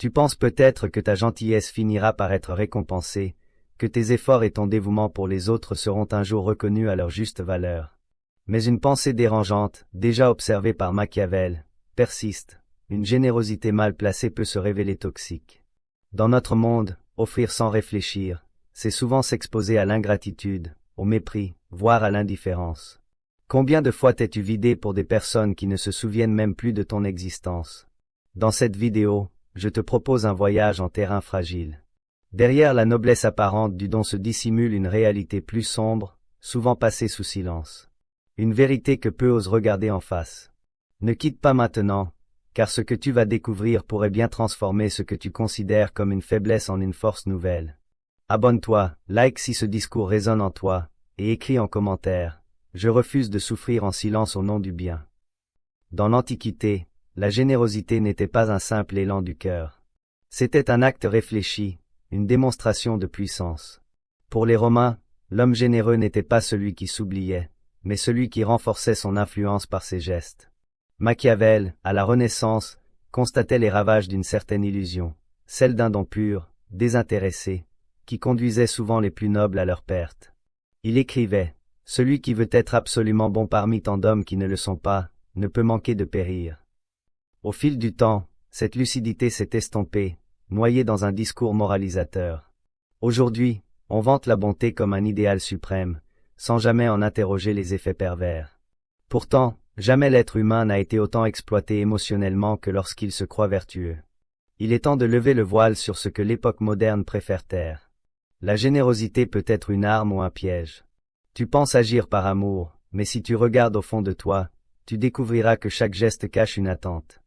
Tu penses peut-être que ta gentillesse finira par être récompensée, que tes efforts et ton dévouement pour les autres seront un jour reconnus à leur juste valeur. Mais une pensée dérangeante, déjà observée par Machiavel, persiste. Une générosité mal placée peut se révéler toxique. Dans notre monde, offrir sans réfléchir, c'est souvent s'exposer à l'ingratitude, au mépris, voire à l'indifférence. Combien de fois t'es-tu vidé pour des personnes qui ne se souviennent même plus de ton existence? Dans cette vidéo, je te propose un voyage en terrain fragile. Derrière la noblesse apparente du don se dissimule une réalité plus sombre, souvent passée sous silence. Une vérité que peu osent regarder en face. Ne quitte pas maintenant, car ce que tu vas découvrir pourrait bien transformer ce que tu considères comme une faiblesse en une force nouvelle. Abonne-toi, like si ce discours résonne en toi, et écris en commentaire. Je refuse de souffrir en silence au nom du bien. Dans l'Antiquité, la générosité n'était pas un simple élan du cœur. C'était un acte réfléchi, une démonstration de puissance. Pour les Romains, l'homme généreux n'était pas celui qui s'oubliait, mais celui qui renforçait son influence par ses gestes. Machiavel, à la Renaissance, constatait les ravages d'une certaine illusion, celle d'un don pur, désintéressé, qui conduisait souvent les plus nobles à leur perte. Il écrivait: « Celui qui veut être absolument bon parmi tant d'hommes qui ne le sont pas, ne peut manquer de périr. » Au fil du temps, cette lucidité s'est estompée, noyée dans un discours moralisateur. Aujourd'hui, on vante la bonté comme un idéal suprême, sans jamais en interroger les effets pervers. Pourtant, jamais l'être humain n'a été autant exploité émotionnellement que lorsqu'il se croit vertueux. Il est temps de lever le voile sur ce que l'époque moderne préfère taire. La générosité peut être une arme ou un piège. Tu penses agir par amour, mais si tu regardes au fond de toi, tu découvriras que chaque geste cache une attente.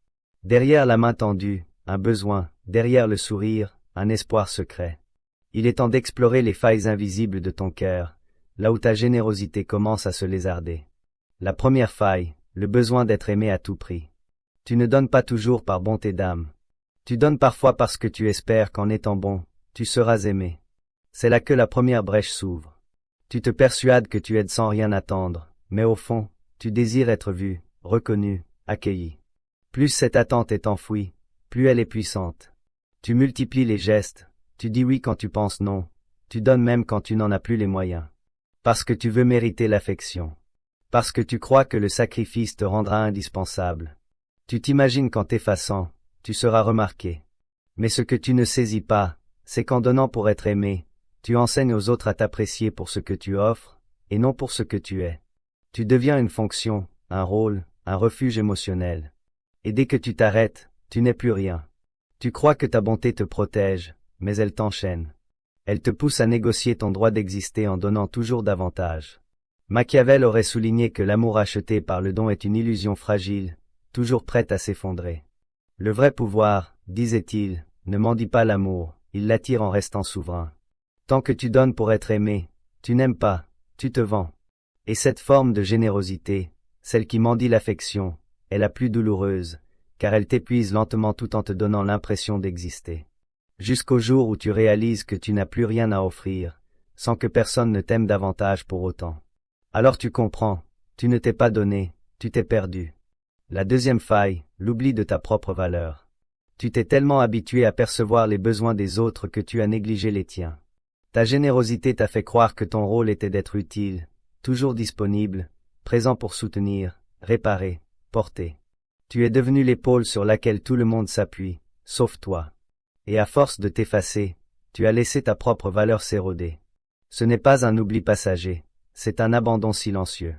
Derrière la main tendue, un besoin, derrière le sourire, un espoir secret. Il est temps d'explorer les failles invisibles de ton cœur, là où ta générosité commence à se lézarder. La première faille, le besoin d'être aimé à tout prix. Tu ne donnes pas toujours par bonté d'âme. Tu donnes parfois parce que tu espères qu'en étant bon, tu seras aimé. C'est là que la première brèche s'ouvre. Tu te persuades que tu aides sans rien attendre, mais au fond, tu désires être vu, reconnu, accueilli. Plus cette attente est enfouie, plus elle est puissante. Tu multiplies les gestes, tu dis oui quand tu penses non, tu donnes même quand tu n'en as plus les moyens. Parce que tu veux mériter l'affection. Parce que tu crois que le sacrifice te rendra indispensable. Tu t'imagines qu'en t'effaçant, tu seras remarqué. Mais ce que tu ne saisis pas, c'est qu'en donnant pour être aimé, tu enseignes aux autres à t'apprécier pour ce que tu offres, et non pour ce que tu es. Tu deviens une fonction, un rôle, un refuge émotionnel. Et dès que tu t'arrêtes, tu n'es plus rien. Tu crois que ta bonté te protège, mais elle t'enchaîne. Elle te pousse à négocier ton droit d'exister en donnant toujours davantage. Machiavel aurait souligné que l'amour acheté par le don est une illusion fragile, toujours prête à s'effondrer. Le vrai pouvoir, disait-il, ne mendie pas l'amour, il l'attire en restant souverain. Tant que tu donnes pour être aimé, tu n'aimes pas, tu te vends. Et cette forme de générosité, celle qui mendie l'affection, est la plus douloureuse, car elle t'épuise lentement tout en te donnant l'impression d'exister. Jusqu'au jour où tu réalises que tu n'as plus rien à offrir, sans que personne ne t'aime davantage pour autant. Alors tu comprends, tu ne t'es pas donné, tu t'es perdu. La deuxième faille, l'oubli de ta propre valeur. Tu t'es tellement habitué à percevoir les besoins des autres que tu as négligé les tiens. Ta générosité t'a fait croire que ton rôle était d'être utile, toujours disponible, présent pour soutenir, réparer, porter. Tu es devenu l'épaule sur laquelle tout le monde s'appuie, sauf toi. Et à force de t'effacer, tu as laissé ta propre valeur s'éroder. Ce n'est pas un oubli passager, c'est un abandon silencieux.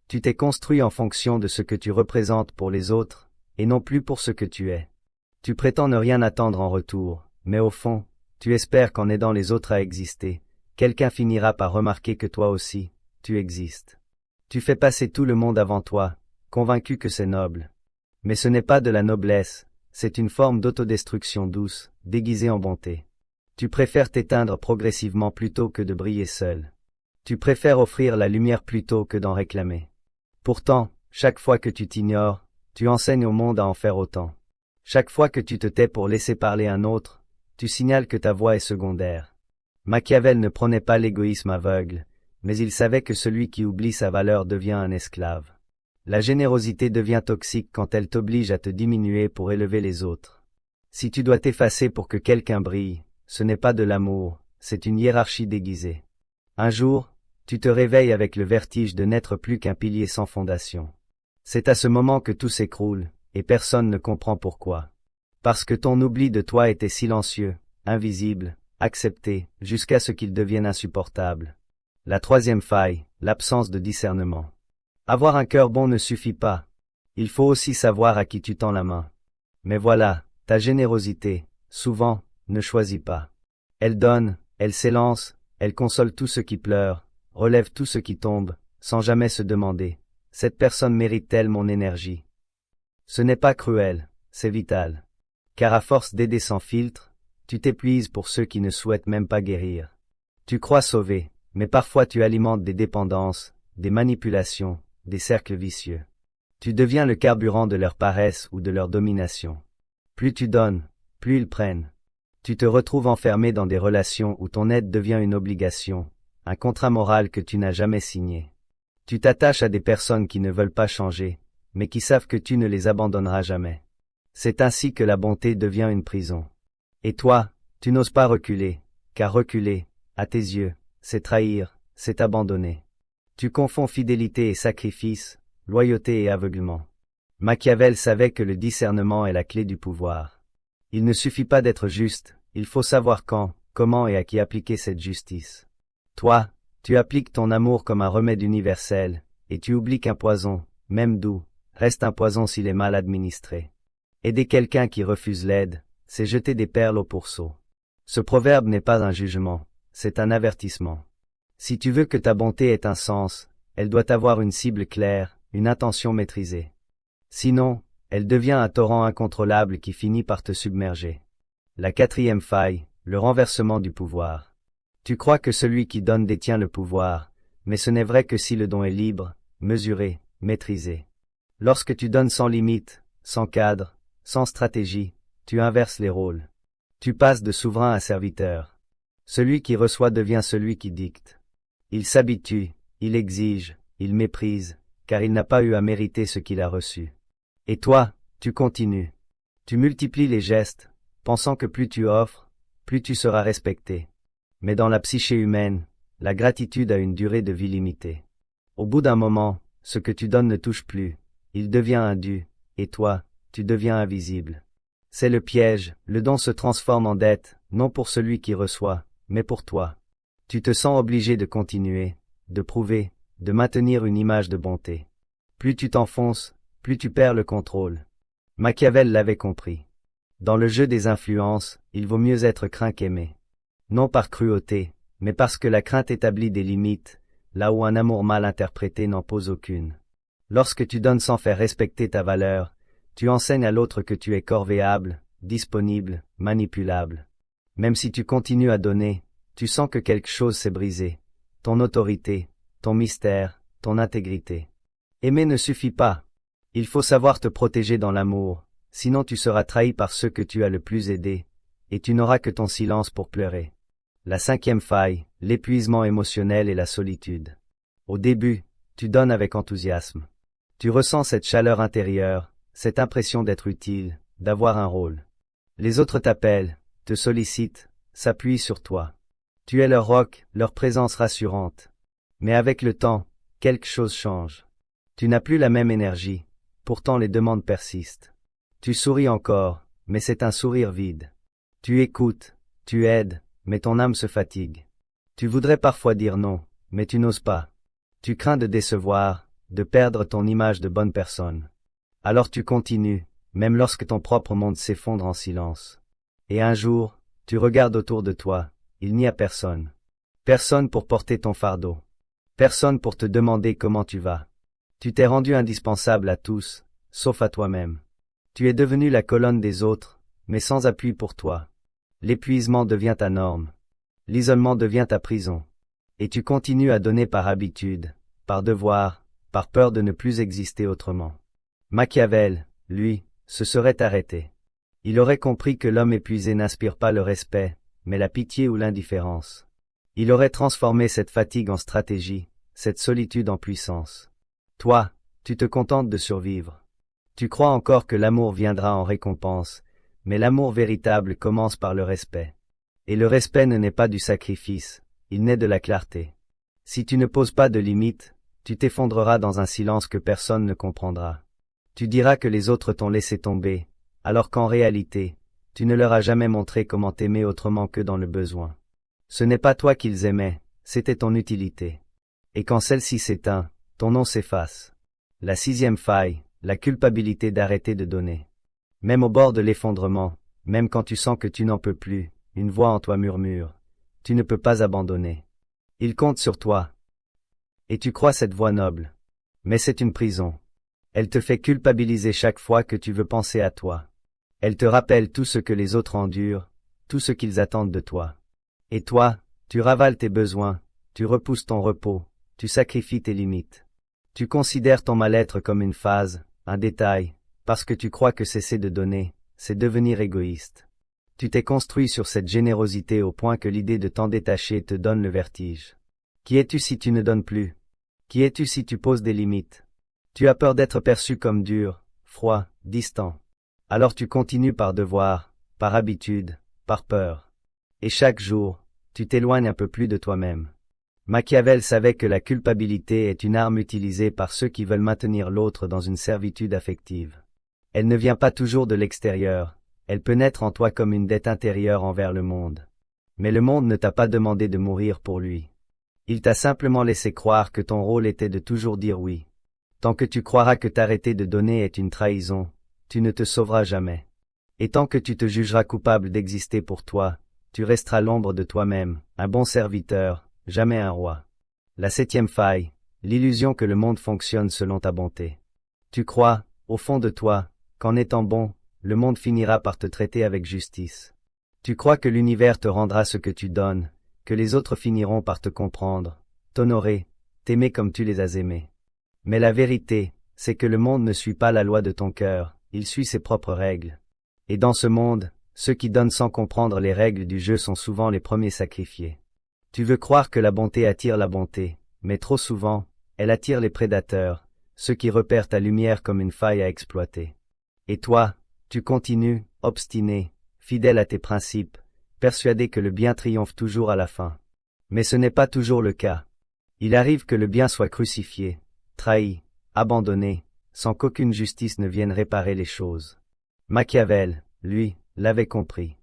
Tu t'es construit en fonction de ce que tu représentes pour les autres, et non plus pour ce que tu es. Tu prétends ne rien attendre en retour, mais au fond, tu espères qu'en aidant les autres à exister, quelqu'un finira par remarquer que toi aussi, tu existes. Tu fais passer tout le monde avant toi, convaincu que c'est noble. Mais ce n'est pas de la noblesse, c'est une forme d'autodestruction douce, déguisée en bonté. Tu préfères t'éteindre progressivement plutôt que de briller seul. Tu préfères offrir la lumière plutôt que d'en réclamer. Pourtant, chaque fois que tu t'ignores, tu enseignes au monde à en faire autant. Chaque fois que tu te tais pour laisser parler un autre, tu signales que ta voix est secondaire. Machiavel ne prônait pas l'égoïsme aveugle, mais il savait que celui qui oublie sa valeur devient un esclave. La générosité devient toxique quand elle t'oblige à te diminuer pour élever les autres. Si tu dois t'effacer pour que quelqu'un brille, ce n'est pas de l'amour, c'est une hiérarchie déguisée. Un jour, tu te réveilles avec le vertige de n'être plus qu'un pilier sans fondation. C'est à ce moment que tout s'écroule, et personne ne comprend pourquoi. Parce que ton oubli de toi était silencieux, invisible, accepté, jusqu'à ce qu'il devienne insupportable. La troisième faille, l'absence de discernement. Avoir un cœur bon ne suffit pas. Il faut aussi savoir à qui tu tends la main. Mais voilà, ta générosité, souvent, ne choisit pas. Elle donne, elle s'élance, elle console tout ce qui pleure, relève tout ce qui tombe, sans jamais se demander, cette personne mérite-t-elle mon énergie? Ce n'est pas cruel, c'est vital. Car à force d'aider sans filtre, tu t'épuises pour ceux qui ne souhaitent même pas guérir. Tu crois sauver, mais parfois tu alimentes des dépendances, des manipulations, des cercles vicieux. Tu deviens le carburant de leur paresse ou de leur domination. Plus tu donnes, plus ils prennent. Tu te retrouves enfermé dans des relations où ton aide devient une obligation, un contrat moral que tu n'as jamais signé. Tu t'attaches à des personnes qui ne veulent pas changer, mais qui savent que tu ne les abandonneras jamais. C'est ainsi que la bonté devient une prison. Et toi, tu n'oses pas reculer, car reculer, à tes yeux, c'est trahir, c'est abandonner. Tu confonds fidélité et sacrifice, loyauté et aveuglement. Machiavel savait que le discernement est la clé du pouvoir. Il ne suffit pas d'être juste, il faut savoir quand, comment et à qui appliquer cette justice. Toi, tu appliques ton amour comme un remède universel, et tu oublies qu'un poison, même doux, reste un poison s'il est mal administré. Aider quelqu'un qui refuse l'aide, c'est jeter des perles au pourceau. Ce proverbe n'est pas un jugement, c'est un avertissement. Si tu veux que ta bonté ait un sens, elle doit avoir une cible claire, une intention maîtrisée. Sinon, elle devient un torrent incontrôlable qui finit par te submerger. La quatrième faille, le renversement du pouvoir. Tu crois que celui qui donne détient le pouvoir, mais ce n'est vrai que si le don est libre, mesuré, maîtrisé. Lorsque tu donnes sans limite, sans cadre, sans stratégie, tu inverses les rôles. Tu passes de souverain à serviteur. Celui qui reçoit devient celui qui dicte. Il s'habitue, il exige, il méprise, car il n'a pas eu à mériter ce qu'il a reçu. Et toi, tu continues. Tu multiplies les gestes, pensant que plus tu offres, plus tu seras respecté. Mais dans la psyché humaine, la gratitude a une durée de vie limitée. Au bout d'un moment, ce que tu donnes ne touche plus, il devient un dû, et toi, tu deviens invisible. C'est le piège, le don se transforme en dette, non pour celui qui reçoit, mais pour toi. Tu te sens obligé de continuer, de prouver, de maintenir une image de bonté. Plus tu t'enfonces, plus tu perds le contrôle. Machiavel l'avait compris. Dans le jeu des influences, il vaut mieux être craint qu'aimé. Non par cruauté, mais parce que la crainte établit des limites, là où un amour mal interprété n'en pose aucune. Lorsque tu donnes sans faire respecter ta valeur, tu enseignes à l'autre que tu es corvéable, disponible, manipulable. Même si tu continues à donner, tu sens que quelque chose s'est brisé. Ton autorité, ton mystère, ton intégrité. Aimer ne suffit pas. Il faut savoir te protéger dans l'amour, sinon tu seras trahi par ceux que tu as le plus aidés, et tu n'auras que ton silence pour pleurer. La cinquième faille, l'épuisement émotionnel et la solitude. Au début, tu donnes avec enthousiasme. Tu ressens cette chaleur intérieure, cette impression d'être utile, d'avoir un rôle. Les autres t'appellent, te sollicitent, s'appuient sur toi. Tu es leur roc, leur présence rassurante. Mais avec le temps, quelque chose change. Tu n'as plus la même énergie, pourtant les demandes persistent. Tu souris encore, mais c'est un sourire vide. Tu écoutes, tu aides, mais ton âme se fatigue. Tu voudrais parfois dire non, mais tu n'oses pas. Tu crains de décevoir, de perdre ton image de bonne personne. Alors tu continues, même lorsque ton propre monde s'effondre en silence. Et un jour, tu regardes autour de toi, il n'y a personne. Personne pour porter ton fardeau. Personne pour te demander comment tu vas. Tu t'es rendu indispensable à tous, sauf à toi-même. Tu es devenu la colonne des autres, mais sans appui pour toi. L'épuisement devient ta norme. L'isolement devient ta prison. Et tu continues à donner par habitude, par devoir, par peur de ne plus exister autrement. Machiavel, lui, se serait arrêté. Il aurait compris que l'homme épuisé n'inspire pas le respect, mais la pitié ou l'indifférence. Il aurait transformé cette fatigue en stratégie, cette solitude en puissance. Toi, tu te contentes de survivre. Tu crois encore que l'amour viendra en récompense, mais l'amour véritable commence par le respect. Et le respect ne naît pas du sacrifice, il naît de la clarté. Si tu ne poses pas de limites, tu t'effondreras dans un silence que personne ne comprendra. Tu diras que les autres t'ont laissé tomber, alors qu'en réalité, tu ne leur as jamais montré comment t'aimer autrement que dans le besoin. Ce n'est pas toi qu'ils aimaient, c'était ton utilité. Et quand celle-ci s'éteint, ton nom s'efface. La 6e faille, la culpabilité d'arrêter de donner. Même au bord de l'effondrement, même quand tu sens que tu n'en peux plus, une voix en toi murmure. Tu ne peux pas abandonner. Il compte sur toi. Et tu crois cette voix noble. Mais c'est une prison. Elle te fait culpabiliser chaque fois que tu veux penser à toi. Elle te rappelle tout ce que les autres endurent, tout ce qu'ils attendent de toi. Et toi, tu ravales tes besoins, tu repousses ton repos, tu sacrifies tes limites. Tu considères ton mal-être comme une phase, un détail, parce que tu crois que cesser de donner, c'est devenir égoïste. Tu t'es construit sur cette générosité au point que l'idée de t'en détacher te donne le vertige. Qui es-tu si tu ne donnes plus? Qui es-tu si tu poses des limites? Tu as peur d'être perçu comme dur, froid, distant. Alors tu continues par devoir, par habitude, par peur. Et chaque jour, tu t'éloignes un peu plus de toi-même. Machiavel savait que la culpabilité est une arme utilisée par ceux qui veulent maintenir l'autre dans une servitude affective. Elle ne vient pas toujours de l'extérieur, elle peut naître en toi comme une dette intérieure envers le monde. Mais le monde ne t'a pas demandé de mourir pour lui. Il t'a simplement laissé croire que ton rôle était de toujours dire oui. Tant que tu croiras que t'arrêter de donner est une trahison, tu ne te sauveras jamais. Et tant que tu te jugeras coupable d'exister pour toi, tu resteras l'ombre de toi-même, un bon serviteur, jamais un roi. La 7e faille, l'illusion que le monde fonctionne selon ta bonté. Tu crois, au fond de toi, qu'en étant bon, le monde finira par te traiter avec justice. Tu crois que l'univers te rendra ce que tu donnes, que les autres finiront par te comprendre, t'honorer, t'aimer comme tu les as aimés. Mais la vérité, c'est que le monde ne suit pas la loi de ton cœur, il suit ses propres règles. Et dans ce monde, ceux qui donnent sans comprendre les règles du jeu sont souvent les premiers sacrifiés. Tu veux croire que la bonté attire la bonté, mais trop souvent, elle attire les prédateurs, ceux qui repèrent ta lumière comme une faille à exploiter. Et toi, tu continues, obstiné, fidèle à tes principes, persuadé que le bien triomphe toujours à la fin. Mais ce n'est pas toujours le cas. Il arrive que le bien soit crucifié, trahi, abandonné, sans qu'aucune justice ne vienne réparer les choses. Machiavel, lui, l'avait compris.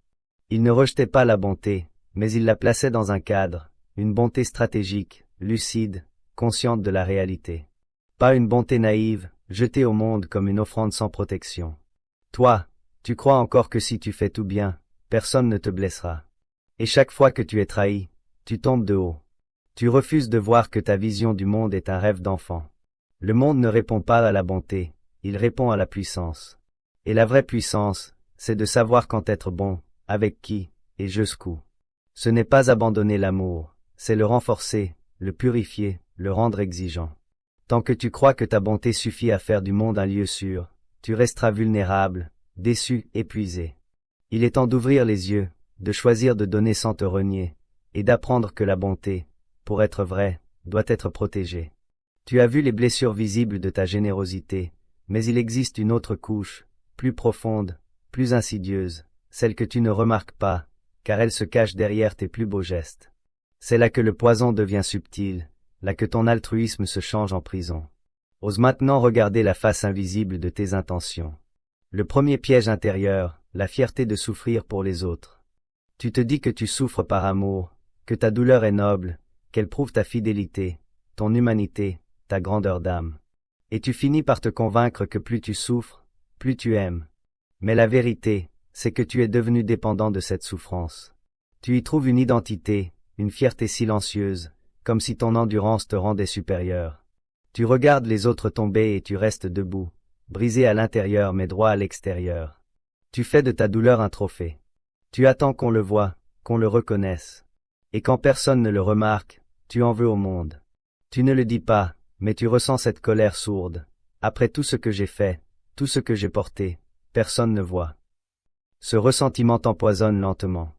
Il ne rejetait pas la bonté, mais il la plaçait dans un cadre, une bonté stratégique, lucide, consciente de la réalité. Pas une bonté naïve, jetée au monde comme une offrande sans protection. Toi, tu crois encore que si tu fais tout bien, personne ne te blessera. Et chaque fois que tu es trahi, tu tombes de haut. Tu refuses de voir que ta vision du monde est un rêve d'enfant. Le monde ne répond pas à la bonté, il répond à la puissance. Et la vraie puissance, c'est de savoir quand être bon, avec qui, et jusqu'où. Ce n'est pas abandonner l'amour, c'est le renforcer, le purifier, le rendre exigeant. Tant que tu crois que ta bonté suffit à faire du monde un lieu sûr, tu resteras vulnérable, déçu, épuisé. Il est temps d'ouvrir les yeux, de choisir de donner sans te renier, et d'apprendre que la bonté, pour être vraie, doit être protégée. Tu as vu les blessures visibles de ta générosité, mais il existe une autre couche, plus profonde, plus insidieuse, celle que tu ne remarques pas, car elle se cache derrière tes plus beaux gestes. C'est là que le poison devient subtil, là que ton altruisme se change en prison. Ose maintenant regarder la face invisible de tes intentions. Le premier piège intérieur, la fierté de souffrir pour les autres. Tu te dis que tu souffres par amour, que ta douleur est noble, qu'elle prouve ta fidélité, ton humanité, ta grandeur d'âme. Et tu finis par te convaincre que plus tu souffres, plus tu aimes. Mais la vérité, c'est que tu es devenu dépendant de cette souffrance. Tu y trouves une identité, une fierté silencieuse, comme si ton endurance te rendait supérieur. Tu regardes les autres tomber et tu restes debout, brisé à l'intérieur mais droit à l'extérieur. Tu fais de ta douleur un trophée. Tu attends qu'on le voie, qu'on le reconnaisse. Et quand personne ne le remarque, tu en veux au monde. Tu ne le dis pas, mais tu ressens cette colère sourde. Après tout ce que j'ai fait, tout ce que j'ai porté, personne ne voit. Ce ressentiment t'empoisonne lentement.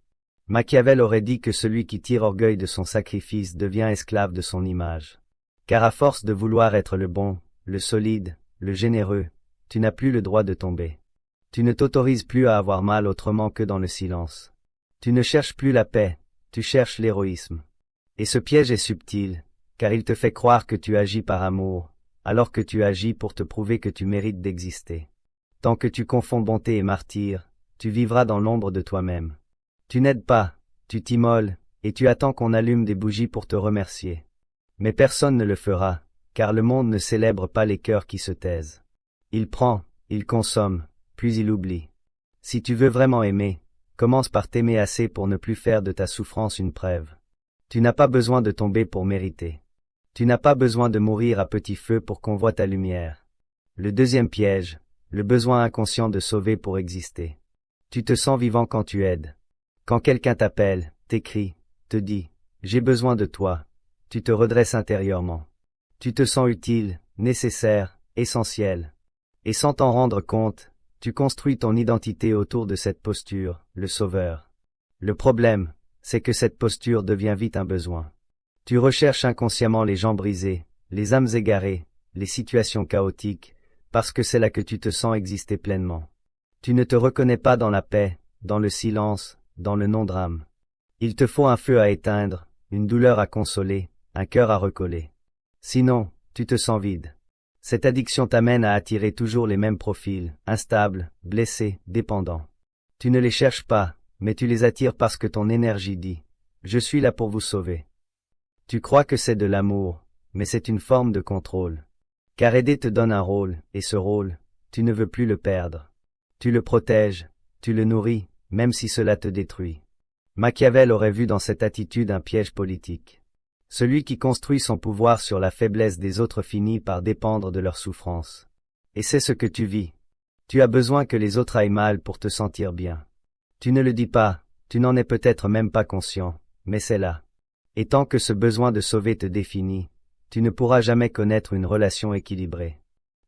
Machiavel aurait dit que celui qui tire orgueil de son sacrifice devient esclave de son image. Car à force de vouloir être le bon, le solide, le généreux, tu n'as plus le droit de tomber. Tu ne t'autorises plus à avoir mal autrement que dans le silence. Tu ne cherches plus la paix, tu cherches l'héroïsme. Et ce piège est subtil, car il te fait croire que tu agis par amour, alors que tu agis pour te prouver que tu mérites d'exister. Tant que tu confonds bonté et martyr, tu vivras dans l'ombre de toi-même. Tu n'aides pas, tu t'immoles, et tu attends qu'on allume des bougies pour te remercier. Mais personne ne le fera, car le monde ne célèbre pas les cœurs qui se taisent. Il prend, il consomme, puis il oublie. Si tu veux vraiment aimer, commence par t'aimer assez pour ne plus faire de ta souffrance une preuve. Tu n'as pas besoin de tomber pour mériter. Tu n'as pas besoin de mourir à petit feu pour qu'on voie ta lumière. Le deuxième piège, le besoin inconscient de sauver pour exister. Tu te sens vivant quand tu aides. Quand quelqu'un t'appelle, t'écrit, te dit « J'ai besoin de toi », tu te redresses intérieurement. Tu te sens utile, nécessaire, essentiel. Et sans t'en rendre compte, tu construis ton identité autour de cette posture, le sauveur. Le problème, c'est que cette posture devient vite un besoin. Tu recherches inconsciemment les gens brisés, les âmes égarées, les situations chaotiques, parce que c'est là que tu te sens exister pleinement. Tu ne te reconnais pas dans la paix, dans le silence, dans le non-drame. Il te faut un feu à éteindre, une douleur à consoler, un cœur à recoller. Sinon, tu te sens vide. Cette addiction t'amène à attirer toujours les mêmes profils, instables, blessés, dépendants. Tu ne les cherches pas, mais tu les attires parce que ton énergie dit « Je suis là pour vous sauver ». Tu crois que c'est de l'amour, mais c'est une forme de contrôle. Car aider te donne un rôle, et ce rôle, tu ne veux plus le perdre. Tu le protèges, tu le nourris, même si cela te détruit. Machiavel aurait vu dans cette attitude un piège politique. Celui qui construit son pouvoir sur la faiblesse des autres finit par dépendre de leur souffrance. Et c'est ce que tu vis. Tu as besoin que les autres aillent mal pour te sentir bien. Tu ne le dis pas, tu n'en es peut-être même pas conscient, mais c'est là. Et tant que ce besoin de sauver te définit, tu ne pourras jamais connaître une relation équilibrée.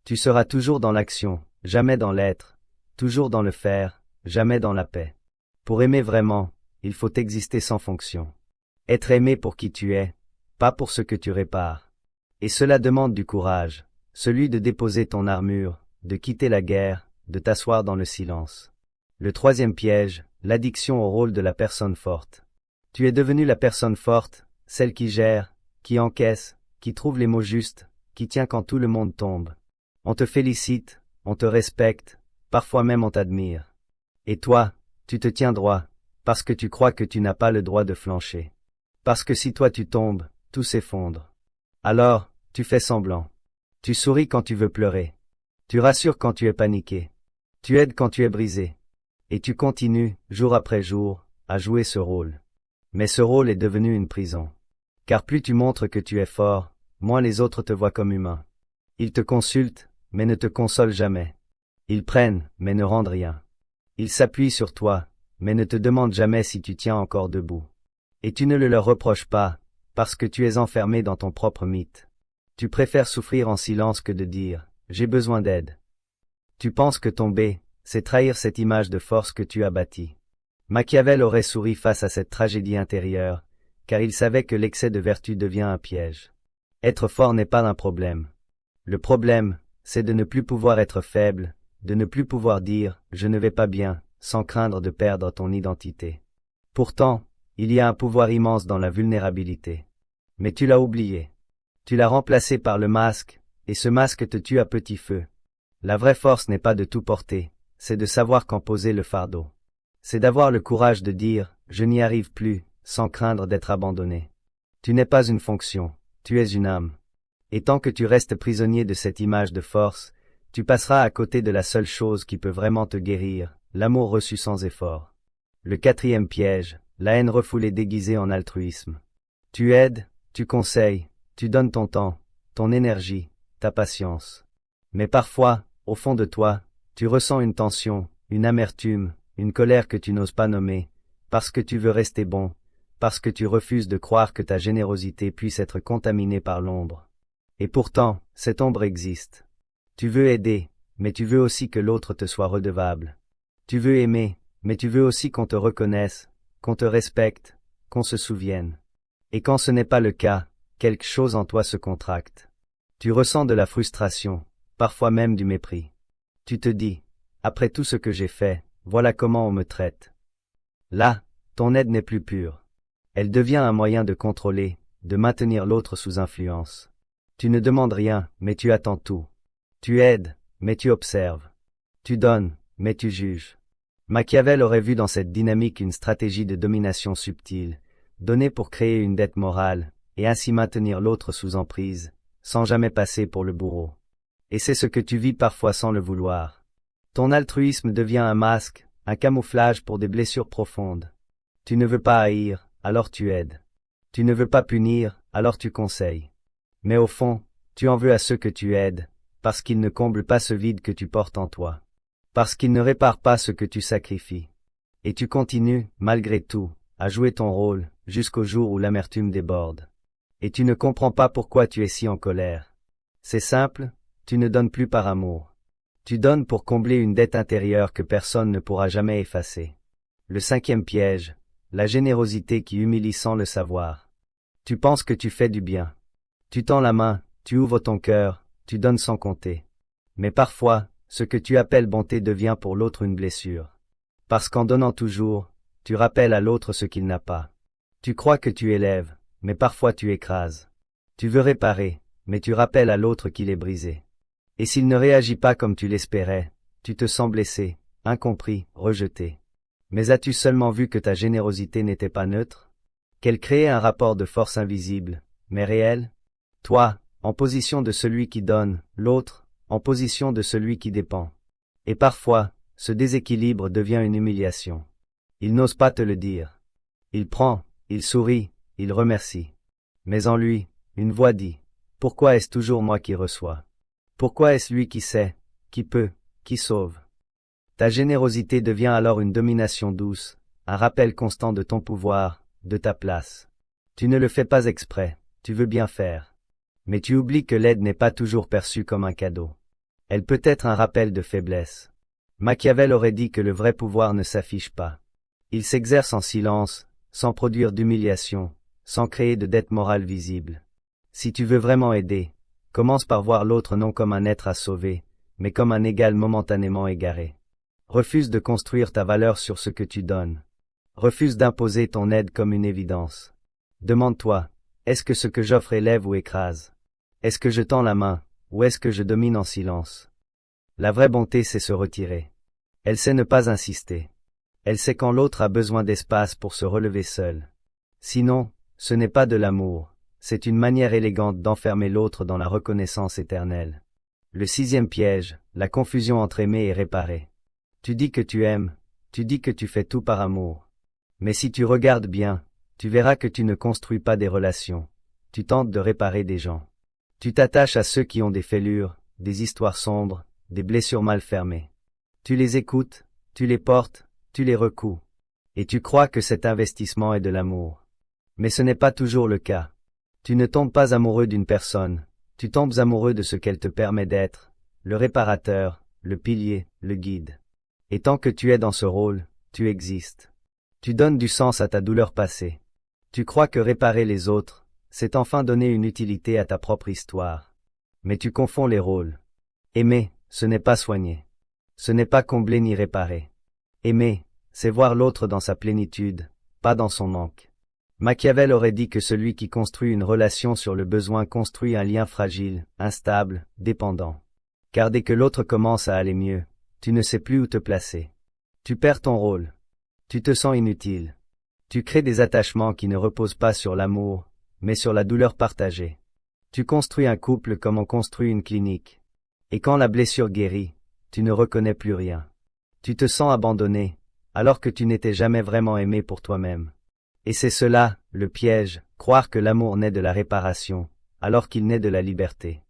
Tu seras toujours dans l'action, jamais dans l'être, toujours dans le faire, jamais dans la paix. Pour aimer vraiment, il faut exister sans fonction. Être aimé pour qui tu es, pas pour ce que tu répares. Et cela demande du courage, celui de déposer ton armure, de quitter la guerre, de t'asseoir dans le silence. Le troisième piège, l'addiction au rôle de la personne forte. Tu es devenu la personne forte, celle qui gère, qui encaisse, qui trouve les mots justes, qui tient quand tout le monde tombe. On te félicite, on te respecte, parfois même on t'admire. Et toi, tu te tiens droit, parce que tu crois que tu n'as pas le droit de flancher. Parce que si toi tu tombes, tout s'effondre. Alors, tu fais semblant. Tu souris quand tu veux pleurer. Tu rassures quand tu es paniqué. Tu aides quand tu es brisé. Et tu continues, jour après jour, à jouer ce rôle. Mais ce rôle est devenu une prison. Car plus tu montres que tu es fort, moins les autres te voient comme humain. Ils te consultent, mais ne te consolent jamais. Ils prennent, mais ne rendent rien. Ils s'appuient sur toi, mais ne te demandent jamais si tu tiens encore debout. Et tu ne le leur reproches pas, parce que tu es enfermé dans ton propre mythe. Tu préfères souffrir en silence que de dire « j'ai besoin d'aide ». Tu penses que tomber, c'est trahir cette image de force que tu as bâtie. Machiavel aurait souri face à cette tragédie intérieure, car il savait que l'excès de vertu devient un piège. Être fort n'est pas un problème. Le problème, c'est de ne plus pouvoir être faible, de ne plus pouvoir dire « je ne vais pas bien », sans craindre de perdre ton identité. Pourtant, il y a un pouvoir immense dans la vulnérabilité. Mais tu l'as oublié. Tu l'as remplacé par le masque, et ce masque te tue à petit feu. La vraie force n'est pas de tout porter, c'est de savoir quand poser le fardeau. C'est d'avoir le courage de dire « je n'y arrive plus », sans craindre d'être abandonné. Tu n'es pas une fonction, tu es une âme. Et tant que tu restes prisonnier de cette image de force, tu passeras à côté de la seule chose qui peut vraiment te guérir, l'amour reçu sans effort. Le quatrième piège, la haine refoulée déguisée en altruisme. Tu aides, tu conseilles, tu donnes ton temps, ton énergie, ta patience. Mais parfois, au fond de toi, tu ressens une tension, une amertume, une colère que tu n'oses pas nommer, parce que tu veux rester bon, parce que tu refuses de croire que ta générosité puisse être contaminée par l'ombre. Et pourtant, cette ombre existe. Tu veux aider, mais tu veux aussi que l'autre te soit redevable. Tu veux aimer, mais tu veux aussi qu'on te reconnaisse, qu'on te respecte, qu'on se souvienne. Et quand ce n'est pas le cas, quelque chose en toi se contracte. Tu ressens de la frustration, parfois même du mépris. Tu te dis, après tout ce que j'ai fait, voilà comment on me traite. Là, ton aide n'est plus pure. Elle devient un moyen de contrôler, de maintenir l'autre sous influence. Tu ne demandes rien, mais tu attends tout. Tu aides, mais tu observes. Tu donnes, mais tu juges. Machiavel aurait vu dans cette dynamique une stratégie de domination subtile, donner pour créer une dette morale, et ainsi maintenir l'autre sous emprise, sans jamais passer pour le bourreau. Et c'est ce que tu vis parfois sans le vouloir. Ton altruisme devient un masque, un camouflage pour des blessures profondes. Tu ne veux pas haïr, alors tu aides. Tu ne veux pas punir, alors tu conseilles. Mais au fond, tu en veux à ceux que tu aides, parce qu'ils ne comblent pas ce vide que tu portes en toi. Parce qu'ils ne réparent pas ce que tu sacrifies. Et tu continues, malgré tout, à jouer ton rôle, jusqu'au jour où l'amertume déborde. Et tu ne comprends pas pourquoi tu es si en colère. C'est simple, tu ne donnes plus par amour. Tu donnes pour combler une dette intérieure que personne ne pourra jamais effacer. Le cinquième piège, la générosité qui humilie sans le savoir. Tu penses que tu fais du bien. Tu tends la main, tu ouvres ton cœur, tu donnes sans compter. Mais parfois, ce que tu appelles bonté devient pour l'autre une blessure. Parce qu'en donnant toujours, tu rappelles à l'autre ce qu'il n'a pas. Tu crois que tu élèves, mais parfois tu écrases. Tu veux réparer, mais tu rappelles à l'autre qu'il est brisé. Et s'il ne réagit pas comme tu l'espérais, tu te sens blessé, incompris, rejeté. Mais as-tu seulement vu que ta générosité n'était pas neutre? Qu'elle créait un rapport de force invisible, mais réel? Toi, en position de celui qui donne, l'autre, en position de celui qui dépend. Et parfois, ce déséquilibre devient une humiliation. Il n'ose pas te le dire. Il prend, il sourit, il remercie. Mais en lui, une voix dit, « Pourquoi est-ce toujours moi qui reçois? Pourquoi est-ce lui qui sait, qui peut, qui sauve ?» Ta générosité devient alors une domination douce, un rappel constant de ton pouvoir, de ta place. Tu ne le fais pas exprès, tu veux bien faire. Mais tu oublies que l'aide n'est pas toujours perçue comme un cadeau. Elle peut être un rappel de faiblesse. Machiavel aurait dit que le vrai pouvoir ne s'affiche pas. Il s'exerce en silence, sans produire d'humiliation, sans créer de dette morale visible. Si tu veux vraiment aider, commence par voir l'autre non comme un être à sauver, mais comme un égal momentanément égaré. Refuse de construire ta valeur sur ce que tu donnes. Refuse d'imposer ton aide comme une évidence. Demande-toi, est-ce que ce que j'offre élève ou écrase? Est-ce que je tends la main, ou est-ce que je domine en silence? La vraie bonté c'est se retirer. Elle sait ne pas insister. Elle sait quand l'autre a besoin d'espace pour se relever seul. Sinon, ce n'est pas de l'amour, c'est une manière élégante d'enfermer l'autre dans la reconnaissance éternelle. Le sixième piège, la confusion entre aimer et réparer. Tu dis que tu aimes, tu dis que tu fais tout par amour. Mais si tu regardes bien, tu verras que tu ne construis pas des relations, tu tentes de réparer des gens. Tu t'attaches à ceux qui ont des fêlures, des histoires sombres, des blessures mal fermées. Tu les écoutes, tu les portes, tu les recoues. Et tu crois que cet investissement est de l'amour. Mais ce n'est pas toujours le cas. Tu ne tombes pas amoureux d'une personne, tu tombes amoureux de ce qu'elle te permet d'être, le réparateur, le pilier, le guide. Et tant que tu es dans ce rôle, tu existes. Tu donnes du sens à ta douleur passée. Tu crois que réparer les autres, c'est enfin donner une utilité à ta propre histoire. Mais tu confonds les rôles. Aimer, ce n'est pas soigner. Ce n'est pas combler ni réparer. Aimer, c'est voir l'autre dans sa plénitude, pas dans son manque. Machiavel aurait dit que celui qui construit une relation sur le besoin construit un lien fragile, instable, dépendant. Car dès que l'autre commence à aller mieux, tu ne sais plus où te placer. Tu perds ton rôle. Tu te sens inutile. Tu crées des attachements qui ne reposent pas sur l'amour, mais sur la douleur partagée. Tu construis un couple comme on construit une clinique. Et quand la blessure guérit, tu ne reconnais plus rien. Tu te sens abandonné, alors que tu n'étais jamais vraiment aimé pour toi-même. Et c'est cela, le piège, croire que l'amour naît de la réparation, alors qu'il naît de la liberté.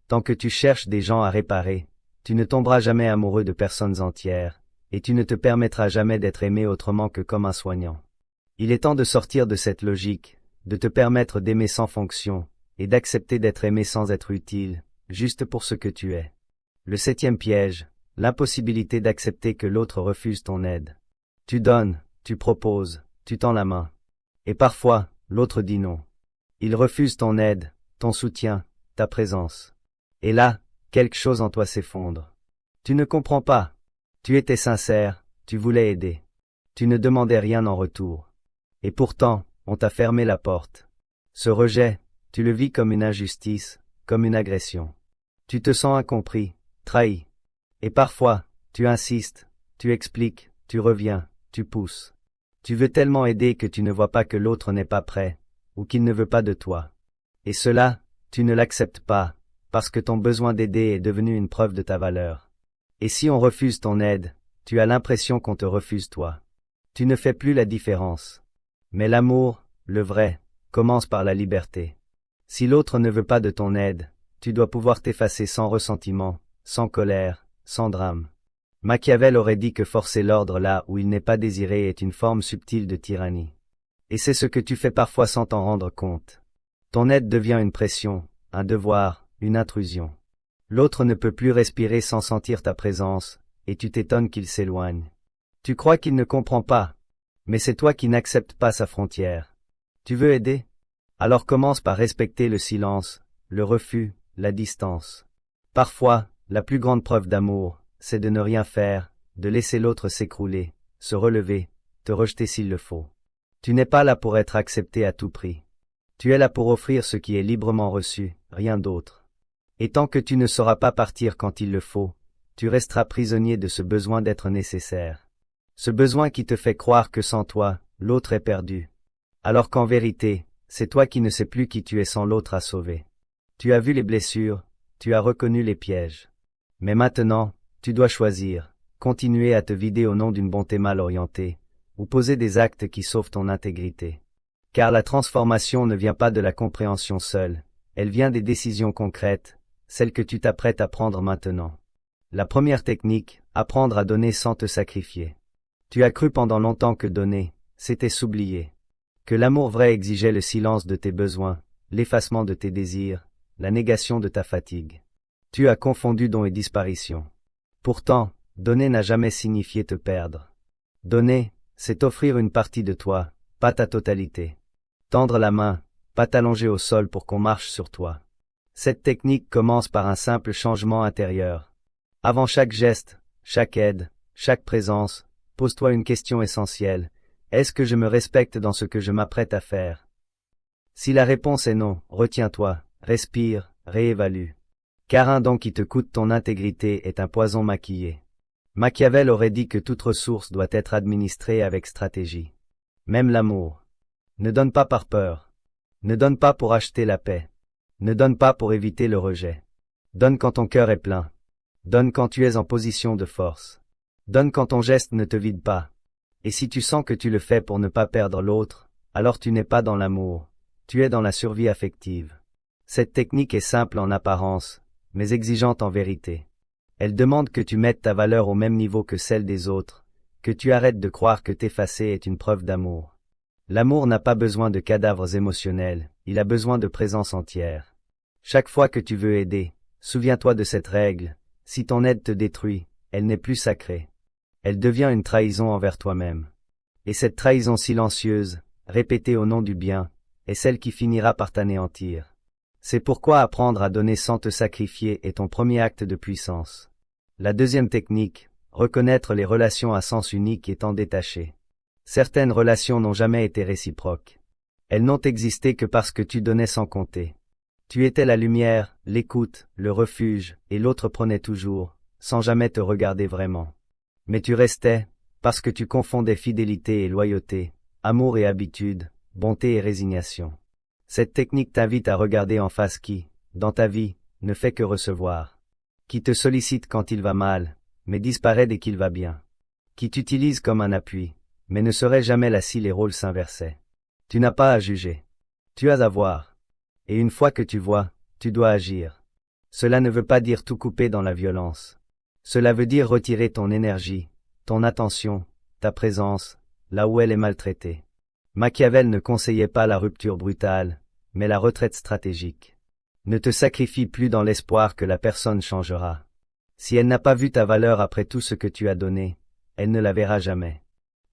Tant que tu cherches des gens à réparer, tu ne tomberas jamais amoureux de personnes entières, et tu ne te permettras jamais d'être aimé autrement que comme un soignant. Il est temps de sortir de cette logique, de te permettre d'aimer sans fonction, et d'accepter d'être aimé sans être utile, juste pour ce que tu es. Le septième piège, l'impossibilité d'accepter que l'autre refuse ton aide. Tu donnes, tu proposes, tu tends la main. Et parfois, l'autre dit non. Il refuse ton aide, ton soutien, ta présence. Et là, quelque chose en toi s'effondre. Tu ne comprends pas. Tu étais sincère, tu voulais aider. Tu ne demandais rien en retour. Et pourtant, on t'a fermé la porte. Ce rejet, tu le vis comme une injustice, comme une agression. Tu te sens incompris, trahi. Et parfois, tu insistes, tu expliques, tu reviens, tu pousses. Tu veux tellement aider que tu ne vois pas que l'autre n'est pas prêt, ou qu'il ne veut pas de toi. Et cela, tu ne l'acceptes pas, parce que ton besoin d'aider est devenu une preuve de ta valeur. Et si on refuse ton aide, tu as l'impression qu'on te refuse toi. Tu ne fais plus la différence. Mais l'amour, le vrai, commence par la liberté. Si l'autre ne veut pas de ton aide, tu dois pouvoir t'effacer sans ressentiment, sans colère, sans drame. Machiavel aurait dit que forcer l'ordre là où il n'est pas désiré est une forme subtile de tyrannie. Et c'est ce que tu fais parfois sans t'en rendre compte. Ton aide devient une pression, un devoir, une intrusion. L'autre ne peut plus respirer sans sentir ta présence, et tu t'étonnes qu'il s'éloigne. Tu crois qu'il ne comprend pas, mais c'est toi qui n'acceptes pas sa frontière. Tu veux aider? Alors commence par respecter le silence, le refus, la distance. Parfois, la plus grande preuve d'amour, c'est de ne rien faire, de laisser l'autre s'écrouler, se relever, te rejeter s'il le faut. Tu n'es pas là pour être accepté à tout prix. Tu es là pour offrir ce qui est librement reçu, rien d'autre. Et tant que tu ne sauras pas partir quand il le faut, tu resteras prisonnier de ce besoin d'être nécessaire. Ce besoin qui te fait croire que sans toi, l'autre est perdu. Alors qu'en vérité, c'est toi qui ne sais plus qui tu es sans l'autre à sauver. Tu as vu les blessures, tu as reconnu les pièges. Mais maintenant, tu dois choisir, continuer à te vider au nom d'une bonté mal orientée, ou poser des actes qui sauvent ton intégrité. Car la transformation ne vient pas de la compréhension seule, elle vient des décisions concrètes, celles que tu t'apprêtes à prendre maintenant. La première technique, apprendre à donner sans te sacrifier. Tu as cru pendant longtemps que donner, c'était s'oublier. Que l'amour vrai exigeait le silence de tes besoins, l'effacement de tes désirs, la négation de ta fatigue. Tu as confondu don et disparition. Pourtant, donner n'a jamais signifié te perdre. Donner, c'est offrir une partie de toi, pas ta totalité. Tendre la main, pas t'allonger au sol pour qu'on marche sur toi. Cette technique commence par un simple changement intérieur. Avant chaque geste, chaque aide, chaque présence, pose-toi une question essentielle. Est-ce que je me respecte dans ce que je m'apprête à faire? Si la réponse est non, retiens-toi, respire, réévalue. Car un don qui te coûte ton intégrité est un poison maquillé. Machiavel aurait dit que toute ressource doit être administrée avec stratégie. Même l'amour. Ne donne pas par peur. Ne donne pas pour acheter la paix. Ne donne pas pour éviter le rejet. Donne quand ton cœur est plein. Donne quand tu es en position de force. Donne quand ton geste ne te vide pas. Et si tu sens que tu le fais pour ne pas perdre l'autre, alors tu n'es pas dans l'amour, tu es dans la survie affective. Cette technique est simple en apparence, mais exigeante en vérité. Elle demande que tu mettes ta valeur au même niveau que celle des autres, que tu arrêtes de croire que t'effacer est une preuve d'amour. L'amour n'a pas besoin de cadavres émotionnels, il a besoin de présence entière. Chaque fois que tu veux aider, souviens-toi de cette règle, si ton aide te détruit, elle n'est plus sacrée. Elle devient une trahison envers toi-même. Et cette trahison silencieuse, répétée au nom du bien, est celle qui finira par t'anéantir. C'est pourquoi apprendre à donner sans te sacrifier est ton premier acte de puissance. La deuxième technique, reconnaître les relations à sens unique et t'en détacher. Certaines relations n'ont jamais été réciproques. Elles n'ont existé que parce que tu donnais sans compter. Tu étais la lumière, l'écoute, le refuge, et l'autre prenait toujours, sans jamais te regarder vraiment. Mais tu restais, parce que tu confondais fidélité et loyauté, amour et habitude, bonté et résignation. Cette technique t'invite à regarder en face qui, dans ta vie, ne fait que recevoir. Qui te sollicite quand il va mal, mais disparaît dès qu'il va bien. Qui t'utilise comme un appui, mais ne serait jamais là si les rôles s'inversaient. Tu n'as pas à juger. Tu as à voir. Et une fois que tu vois, tu dois agir. Cela ne veut pas dire tout couper dans la violence. Cela veut dire retirer ton énergie, ton attention, ta présence, là où elle est maltraitée. Machiavel ne conseillait pas la rupture brutale, mais la retraite stratégique. Ne te sacrifie plus dans l'espoir que la personne changera. Si elle n'a pas vu ta valeur après tout ce que tu as donné, elle ne la verra jamais.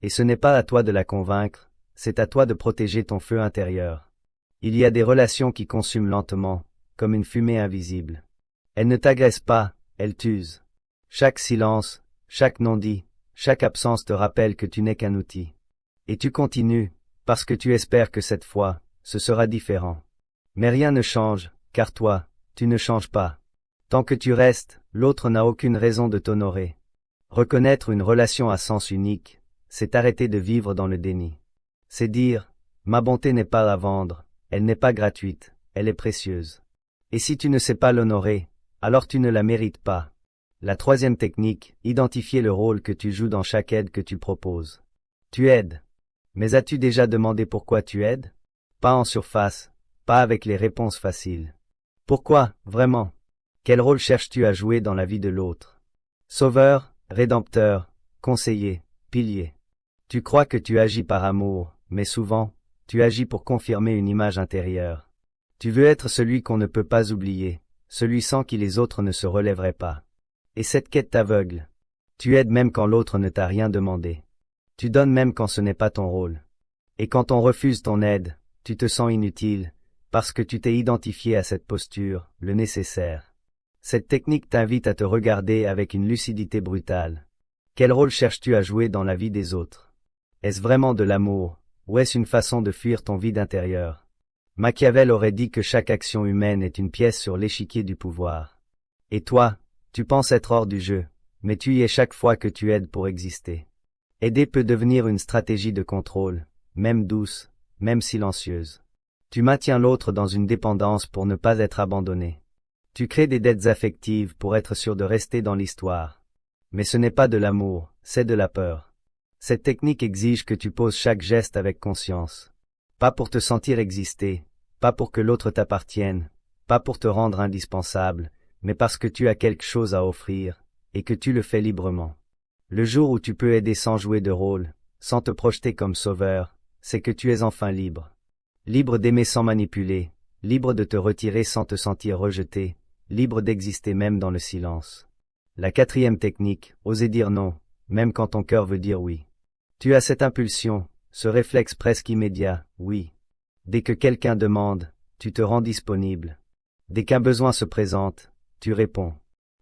Et ce n'est pas à toi de la convaincre, c'est à toi de protéger ton feu intérieur. Il y a des relations qui consument lentement, comme une fumée invisible. Elles ne t'agressent pas, elles t'usent. Chaque silence, chaque non-dit, chaque absence te rappelle que tu n'es qu'un outil. Et tu continues, parce que tu espères que cette fois, ce sera différent. Mais rien ne change, car toi, tu ne changes pas. Tant que tu restes, l'autre n'a aucune raison de t'honorer. Reconnaître une relation à sens unique, c'est arrêter de vivre dans le déni. C'est dire, ma bonté n'est pas à vendre, elle n'est pas gratuite, elle est précieuse. Et si tu ne sais pas l'honorer, alors tu ne la mérites pas. La troisième technique, identifier le rôle que tu joues dans chaque aide que tu proposes. Tu aides. Mais as-tu déjà demandé pourquoi tu aides? Pas en surface, pas avec les réponses faciles. Pourquoi, vraiment? Quel rôle cherches-tu à jouer dans la vie de l'autre? Sauveur, rédempteur, conseiller, pilier. Tu crois que tu agis par amour, mais souvent, tu agis pour confirmer une image intérieure. Tu veux être celui qu'on ne peut pas oublier, celui sans qui les autres ne se relèveraient pas. Et cette quête t'aveugle. Tu aides même quand l'autre ne t'a rien demandé. Tu donnes même quand ce n'est pas ton rôle. Et quand on refuse ton aide, tu te sens inutile, parce que tu t'es identifié à cette posture, le nécessaire. Cette technique t'invite à te regarder avec une lucidité brutale. Quel rôle cherches-tu à jouer dans la vie des autres? Est-ce vraiment de l'amour, ou est-ce une façon de fuir ton vide intérieur? Machiavel aurait dit que chaque action humaine est une pièce sur l'échiquier du pouvoir. Et toi, tu penses être hors du jeu, mais tu y es chaque fois que tu aides pour exister. Aider peut devenir une stratégie de contrôle, même douce, même silencieuse. Tu maintiens l'autre dans une dépendance pour ne pas être abandonné. Tu crées des dettes affectives pour être sûr de rester dans l'histoire. Mais ce n'est pas de l'amour, c'est de la peur. Cette technique exige que tu poses chaque geste avec conscience. Pas pour te sentir exister, pas pour que l'autre t'appartienne, pas pour te rendre indispensable, mais parce que tu as quelque chose à offrir, et que tu le fais librement. Le jour où tu peux aider sans jouer de rôle, sans te projeter comme sauveur, c'est que tu es enfin libre. Libre d'aimer sans manipuler, libre de te retirer sans te sentir rejeté, libre d'exister même dans le silence. La quatrième technique, oser dire non, même quand ton cœur veut dire oui. Tu as cette impulsion, ce réflexe presque immédiat, oui. Dès que quelqu'un demande, tu te rends disponible. Dès qu'un besoin se présente, tu réponds.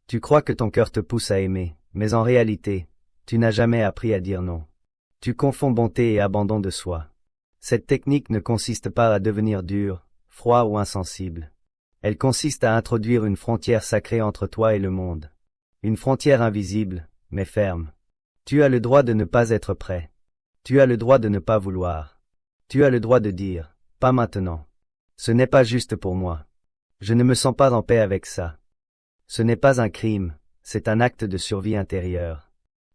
Tu crois que ton cœur te pousse à aimer, mais en réalité, tu n'as jamais appris à dire non. Tu confonds bonté et abandon de soi. Cette technique ne consiste pas à devenir dur, froid ou insensible. Elle consiste à introduire une frontière sacrée entre toi et le monde. Une frontière invisible, mais ferme. Tu as le droit de ne pas être prêt. Tu as le droit de ne pas vouloir. Tu as le droit de dire, pas maintenant. Ce n'est pas juste pour moi. Je ne me sens pas en paix avec ça. Ce n'est pas un crime, c'est un acte de survie intérieure.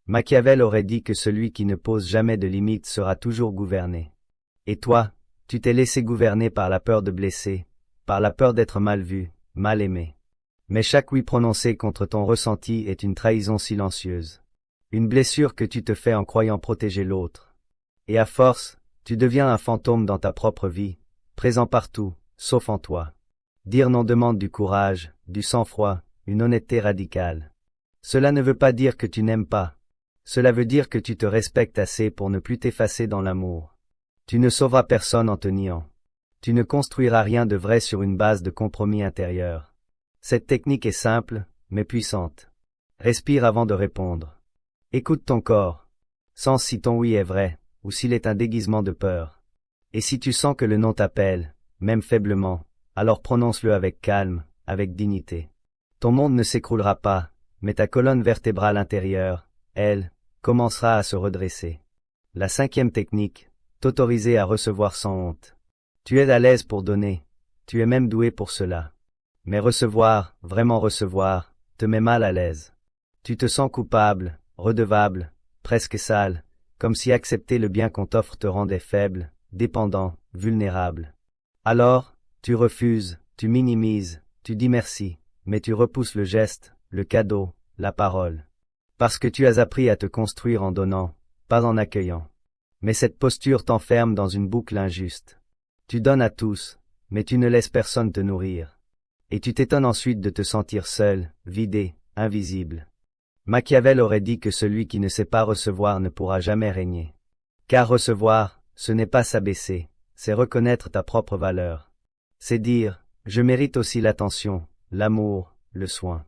Machiavel aurait dit que celui qui ne pose jamais de limites sera toujours gouverné. Et toi, tu t'es laissé gouverner par la peur de blesser, par la peur d'être mal vu, mal aimé. Mais chaque oui prononcé contre ton ressenti est une trahison silencieuse. Une blessure que tu te fais en croyant protéger l'autre. Et à force, tu deviens un fantôme dans ta propre vie, présent partout, sauf en toi. Dire non demande du courage, du sang-froid, une honnêteté radicale. Cela ne veut pas dire que tu n'aimes pas. Cela veut dire que tu te respectes assez pour ne plus t'effacer dans l'amour. Tu ne sauveras personne en te niant. Tu ne construiras rien de vrai sur une base de compromis intérieur. Cette technique est simple, mais puissante. Respire avant de répondre. Écoute ton corps. Sens si ton oui est vrai, ou s'il est un déguisement de peur. Et si tu sens que le non t'appelle, même faiblement, alors prononce-le avec calme, avec dignité. Ton monde ne s'écroulera pas, mais ta colonne vertébrale intérieure, elle, commencera à se redresser. La cinquième technique, t'autoriser à recevoir sans honte. Tu es à l'aise pour donner, tu es même doué pour cela. Mais recevoir, vraiment recevoir, te met mal à l'aise. Tu te sens coupable, redevable, presque sale, comme si accepter le bien qu'on t'offre te rendait faible, dépendant, vulnérable. Alors, tu refuses, tu minimises, tu dis merci, mais tu repousses le geste, le cadeau, la parole. Parce que tu as appris à te construire en donnant, pas en accueillant. Mais cette posture t'enferme dans une boucle injuste. Tu donnes à tous, mais tu ne laisses personne te nourrir. Et tu t'étonnes ensuite de te sentir seul, vidé, invisible. Machiavel aurait dit que celui qui ne sait pas recevoir ne pourra jamais régner. Car recevoir, ce n'est pas s'abaisser, c'est reconnaître ta propre valeur. C'est dire, je mérite aussi l'attention, l'amour, le soin.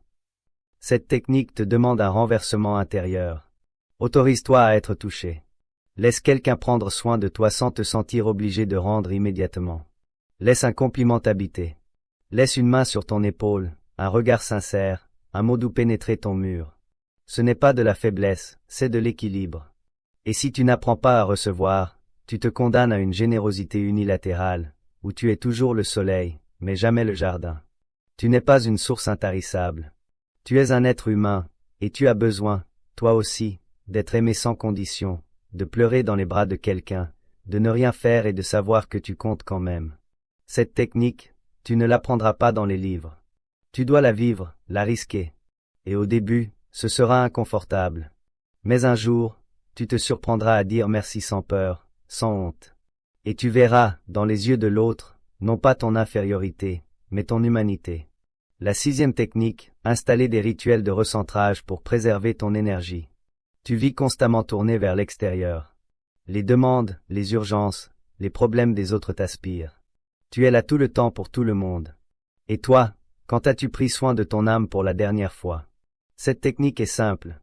Cette technique te demande un renversement intérieur. Autorise-toi à être touché. Laisse quelqu'un prendre soin de toi sans te sentir obligé de rendre immédiatement. Laisse un compliment t'habiter. Laisse une main sur ton épaule, un regard sincère, un mot doux pénétrer ton mur. Ce n'est pas de la faiblesse, c'est de l'équilibre. Et si tu n'apprends pas à recevoir, tu te condamnes à une générosité unilatérale, où tu es toujours le soleil, mais jamais le jardin. Tu n'es pas une source intarissable. Tu es un être humain, et tu as besoin, toi aussi, d'être aimé sans condition, de pleurer dans les bras de quelqu'un, de ne rien faire et de savoir que tu comptes quand même. Cette technique, tu ne l'apprendras pas dans les livres. Tu dois la vivre, la risquer. Et au début, ce sera inconfortable. Mais un jour, tu te surprendras à dire merci sans peur, sans honte. Et tu verras, dans les yeux de l'autre, non pas ton infériorité, mais ton humanité. La 6e technique, installer des rituels de recentrage pour préserver ton énergie. Tu vis constamment tourné vers l'extérieur. Les demandes, les urgences, les problèmes des autres t'aspirent. Tu es là tout le temps pour tout le monde. Et toi, quand as-tu pris soin de ton âme pour la dernière fois? Cette technique est simple.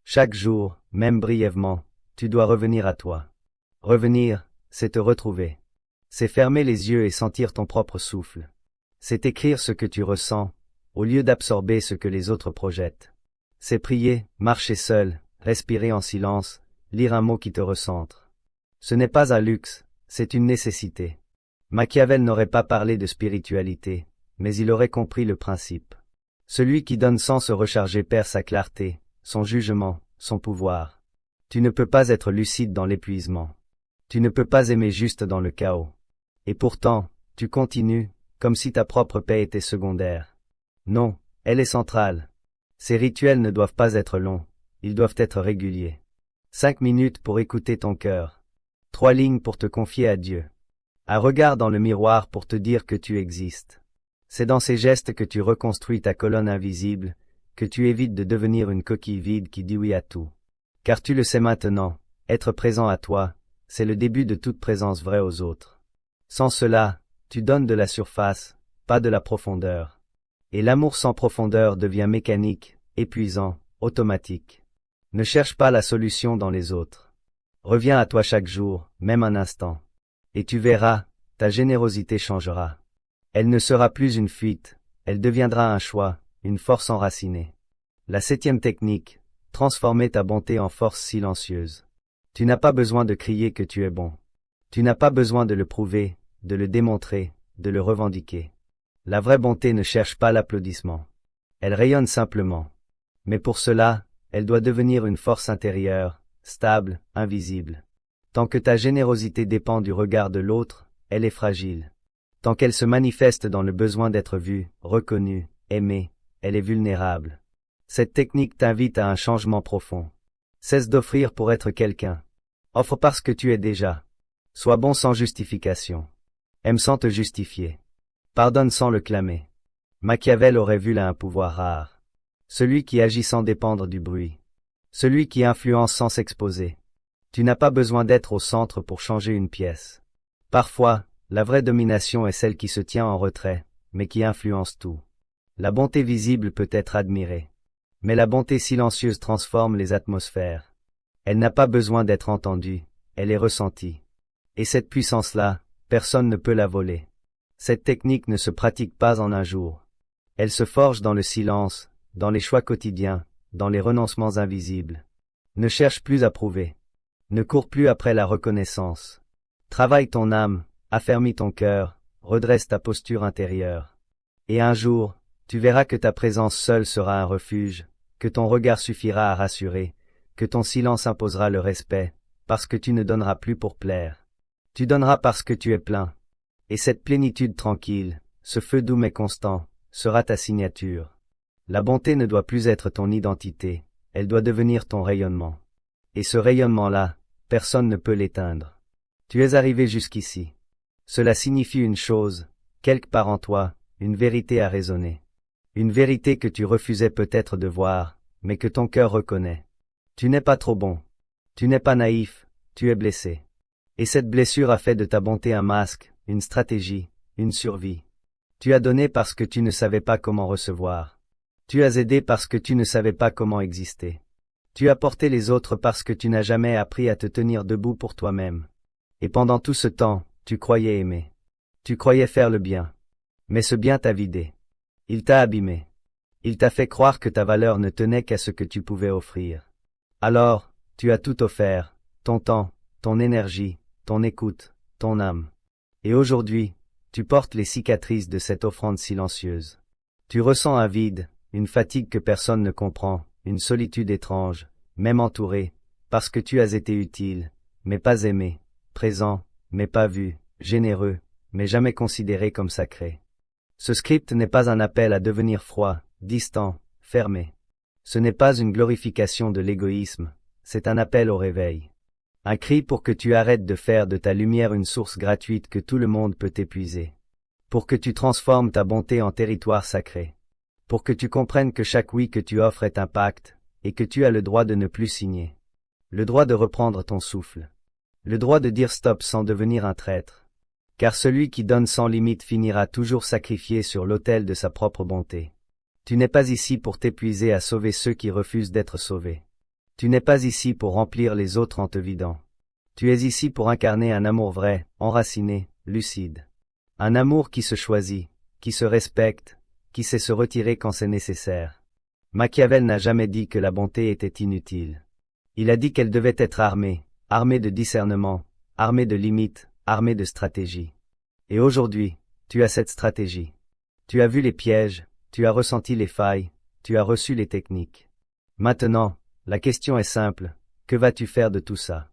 Chaque jour, même brièvement, tu dois revenir à toi. Revenir, c'est te retrouver. C'est fermer les yeux et sentir ton propre souffle. C'est écrire ce que tu ressens, au lieu d'absorber ce que les autres projettent. C'est prier, marcher seul, respirer en silence, lire un mot qui te recentre. Ce n'est pas un luxe, c'est une nécessité. Machiavel n'aurait pas parlé de spiritualité, mais il aurait compris le principe. Celui qui donne sans se recharger perd sa clarté, son jugement, son pouvoir. Tu ne peux pas être lucide dans l'épuisement. Tu ne peux pas aimer juste dans le chaos. Et pourtant, tu continues, comme si ta propre paix était secondaire. Non, elle est centrale. Ces rituels ne doivent pas être longs, ils doivent être réguliers. 5 minutes pour écouter ton cœur. 3 lignes pour te confier à Dieu. Un regard dans le miroir pour te dire que tu existes. C'est dans ces gestes que tu reconstruis ta colonne invisible, que tu évites de devenir une coquille vide qui dit oui à tout. Car tu le sais maintenant, être présent à toi, c'est le début de toute présence vraie aux autres. Sans cela, tu donnes de la surface, pas de la profondeur. Et l'amour sans profondeur devient mécanique, épuisant, automatique. Ne cherche pas la solution dans les autres. Reviens à toi chaque jour, même un instant. Et tu verras, ta générosité changera. Elle ne sera plus une fuite, elle deviendra un choix, une force enracinée. La 7e technique, transformer ta bonté en force silencieuse. Tu n'as pas besoin de crier que tu es bon. Tu n'as pas besoin de le prouver, de le démontrer, de le revendiquer. La vraie bonté ne cherche pas l'applaudissement. Elle rayonne simplement. Mais pour cela, elle doit devenir une force intérieure, stable, invisible. Tant que ta générosité dépend du regard de l'autre, elle est fragile. Tant qu'elle se manifeste dans le besoin d'être vue, reconnue, aimée, elle est vulnérable. Cette technique t'invite à un changement profond. Cesse d'offrir pour être quelqu'un. Offre parce que tu es déjà. Sois bon sans justification. Aime sans te justifier. Pardonne sans le clamer. Machiavel aurait vu là un pouvoir rare. Celui qui agit sans dépendre du bruit. Celui qui influence sans s'exposer. Tu n'as pas besoin d'être au centre pour changer une pièce. Parfois, la vraie domination est celle qui se tient en retrait, mais qui influence tout. La bonté visible peut être admirée. Mais la bonté silencieuse transforme les atmosphères. Elle n'a pas besoin d'être entendue, elle est ressentie. Et cette puissance-là, personne ne peut la voler. Cette technique ne se pratique pas en un jour. Elle se forge dans le silence, dans les choix quotidiens, dans les renoncements invisibles. Ne cherche plus à prouver. Ne cours plus après la reconnaissance. Travaille ton âme, affermis ton cœur, redresse ta posture intérieure. Et un jour, tu verras que ta présence seule sera un refuge, que ton regard suffira à rassurer, que ton silence imposera le respect, parce que tu ne donneras plus pour plaire. Tu donneras parce que tu es plein. Et cette plénitude tranquille, ce feu doux mais constant, sera ta signature. La bonté ne doit plus être ton identité, elle doit devenir ton rayonnement. Et ce rayonnement-là, personne ne peut l'éteindre. Tu es arrivé jusqu'ici. Cela signifie une chose, quelque part en toi, une vérité à raisonner. Une vérité que tu refusais peut-être de voir, mais que ton cœur reconnaît. Tu n'es pas trop bon. Tu n'es pas naïf, tu es blessé. Et cette blessure a fait de ta bonté un masque, une stratégie, une survie. Tu as donné parce que tu ne savais pas comment recevoir. Tu as aidé parce que tu ne savais pas comment exister. Tu as porté les autres parce que tu n'as jamais appris à te tenir debout pour toi-même. Et pendant tout ce temps, tu croyais aimer. Tu croyais faire le bien. Mais ce bien t'a vidé. Il t'a abîmé. Il t'a fait croire que ta valeur ne tenait qu'à ce que tu pouvais offrir. Alors, tu as tout offert, ton temps, ton énergie, ton écoute, ton âme. Et aujourd'hui, tu portes les cicatrices de cette offrande silencieuse. Tu ressens un vide, une fatigue que personne ne comprend, une solitude étrange, même entouré, parce que tu as été utile, mais pas aimé, présent, mais pas vu, généreux, mais jamais considéré comme sacré. Ce script n'est pas un appel à devenir froid, distant, fermé. Ce n'est pas une glorification de l'égoïsme, c'est un appel au réveil. Un cri pour que tu arrêtes de faire de ta lumière une source gratuite que tout le monde peut épuiser. Pour que tu transformes ta bonté en territoire sacré. Pour que tu comprennes que chaque oui que tu offres est un pacte, et que tu as le droit de ne plus signer. Le droit de reprendre ton souffle. Le droit de dire stop sans devenir un traître. Car celui qui donne sans limite finira toujours sacrifié sur l'autel de sa propre bonté. Tu n'es pas ici pour t'épuiser à sauver ceux qui refusent d'être sauvés. Tu n'es pas ici pour remplir les autres en te vidant. Tu es ici pour incarner un amour vrai, enraciné, lucide. Un amour qui se choisit, qui se respecte, qui sait se retirer quand c'est nécessaire. Machiavel n'a jamais dit que la bonté était inutile. Il a dit qu'elle devait être armée, armée de discernement, armée de limites, armée de stratégie. Et aujourd'hui, tu as cette stratégie. Tu as vu les pièges, tu as ressenti les failles, tu as reçu les techniques. Maintenant, la question est simple, que vas-tu faire de tout ça?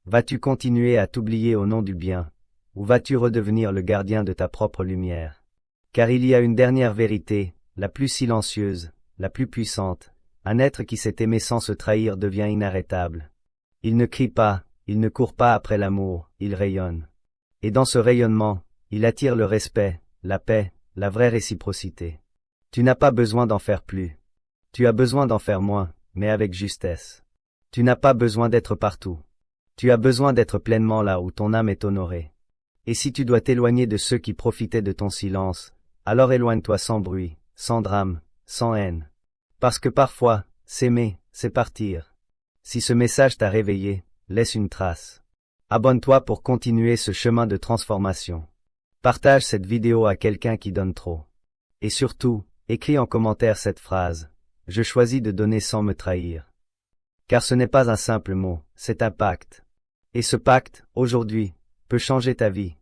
Vas-tu continuer à t'oublier au nom du bien, ou vas-tu redevenir le gardien de ta propre lumière? Car il y a une dernière vérité, la plus silencieuse, la plus puissante, un être qui s'est aimé sans se trahir devient inarrêtable. Il ne crie pas, il ne court pas après l'amour, il rayonne. Et dans ce rayonnement, il attire le respect, la paix, la vraie réciprocité. Tu n'as pas besoin d'en faire plus. Tu as besoin d'en faire moins, mais avec justesse. Tu n'as pas besoin d'être partout. Tu as besoin d'être pleinement là où ton âme est honorée. Et si tu dois t'éloigner de ceux qui profitaient de ton silence, alors éloigne-toi sans bruit, sans drame, sans haine. Parce que parfois, s'aimer, c'est partir. Si ce message t'a réveillé, laisse une trace. Abonne-toi pour continuer ce chemin de transformation. Partage cette vidéo à quelqu'un qui donne trop. Et surtout, écris en commentaire cette phrase. Je choisis de donner sans me trahir. Car ce n'est pas un simple mot, c'est un pacte. Et ce pacte, aujourd'hui, peut changer ta vie,